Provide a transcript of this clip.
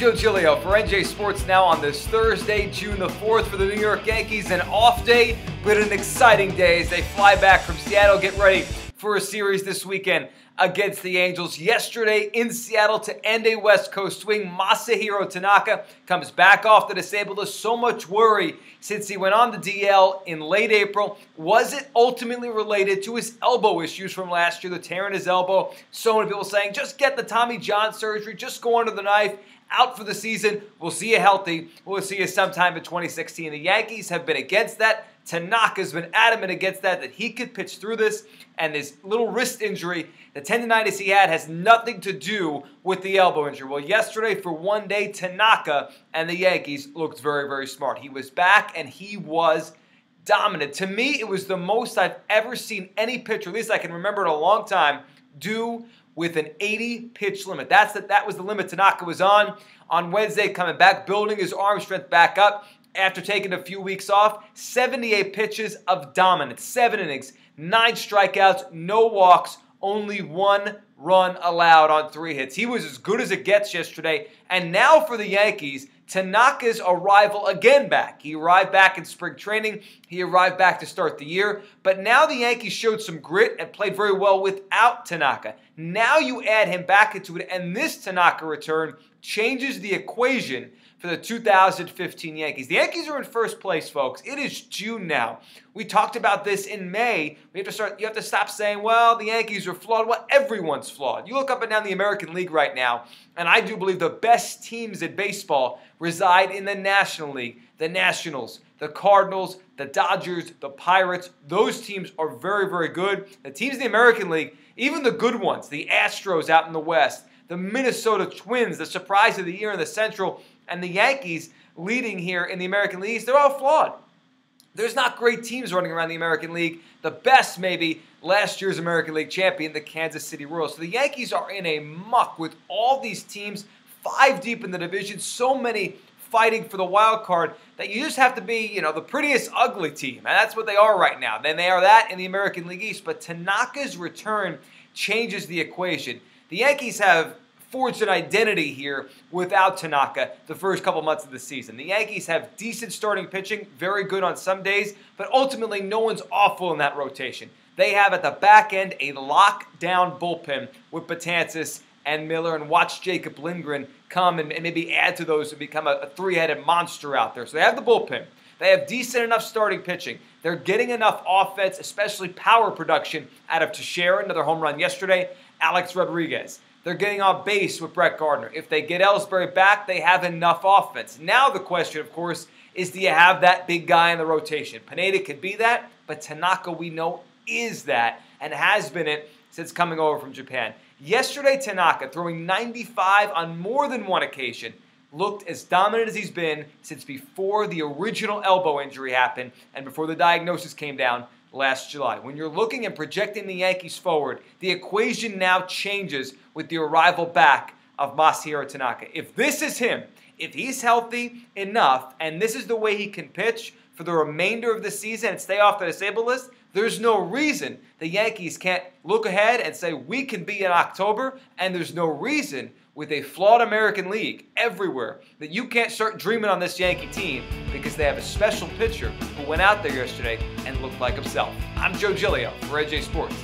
Joe Giglio for NJ Sports Now on this Thursday, June the 4th for the New York Yankees. An off day, but an exciting day as they fly back from Seattle. Get ready for a series this weekend against the Angels. Yesterday in Seattle to end a West Coast swing, Masahiro Tanaka comes back off the disabled list. So much worry since he went on the DL in late April. Was it ultimately related to his elbow issues from last year, the tear in his elbow? So many people saying, just get the Tommy John surgery, just go under the knife. Out for the season. We'll see you healthy. We'll see you sometime in 2016. The Yankees have been against that. Tanaka's been adamant against that he could pitch through this. And this little wrist injury, the tendonitis he had, has nothing to do with the elbow injury. Well, yesterday for one day, Tanaka and the Yankees looked very, very smart. He was back and he was dominant. To me, it was the most I've ever seen any pitcher, at least I can remember in a long time, do with an 80-pitch limit. That was the limit Tanaka was on Wednesday, coming back, building his arm strength back up after taking a few weeks off. 78 pitches of dominance, 7 innings, 9 strikeouts, no walks, only 1 run allowed on 3 hits. He was as good as it gets yesterday. And now for the Yankees, Tanaka's arrival again back. He arrived back in spring training. He arrived back to start the year. But now the Yankees showed some grit and played very well without Tanaka. Now you add him back into it, and this Tanaka return changes the equation for the 2015 Yankees. The Yankees are in first place, folks. It is June now. We talked about this in May. You have to stop saying, well, the Yankees are flawed. Well, everyone's flawed. You look up and down the American League right now, and I do believe the best teams in baseball reside in the National League. The Nationals, the Cardinals, the Dodgers, the Pirates. Those teams are very, very good. The teams in the American League, even the good ones, the Astros out in the West, the Minnesota Twins, the surprise of the year in the Central, and the Yankees leading here in the American Leagues, they're all flawed. There's not great teams running around the American League. The best, maybe, last year's American League champion, the Kansas City Royals. So the Yankees are in a muck with all these teams, 5 deep in the division, so many fighting for the wild card that you just have to be, the prettiest ugly team. And that's what they are right now. Then they are that in the American League East. But Tanaka's return changes the equation. The Yankees have forged an identity here without Tanaka the first couple months of the season. The Yankees have decent starting pitching, very good on some days, but ultimately no one's awful in that rotation. They have at the back end a lockdown bullpen with Betances and Miller, and watch Jacob Lindgren come and maybe add to those and become a 3-headed monster out there. So they have the bullpen. They have decent enough starting pitching. They're getting enough offense, especially power production, out of Teixeira, another home run yesterday, Alex Rodriguez. They're getting on base with Brett Gardner. If they get Ellsbury back, they have enough offense. Now the question, of course, is do you have that big guy in the rotation? Pineda could be that, but Tanaka, we know, is that and has been it since coming over from Japan. Yesterday, Tanaka, throwing 95 on more than one occasion, looked as dominant as he's been since before the original elbow injury happened and before the diagnosis came down last July. When you're looking and projecting the Yankees forward, the equation now changes with the arrival back of Masahiro Tanaka. If this is him, if he's healthy enough, and this is the way he can pitch for the remainder of the season and stay off the disabled list, there's no reason the Yankees can't look ahead and say we can be in October, and there's no reason with a flawed American League everywhere that you can't start dreaming on this Yankee team because they have a special pitcher who went out there yesterday and looked like himself. I'm Joe Giglio for NJ Sports.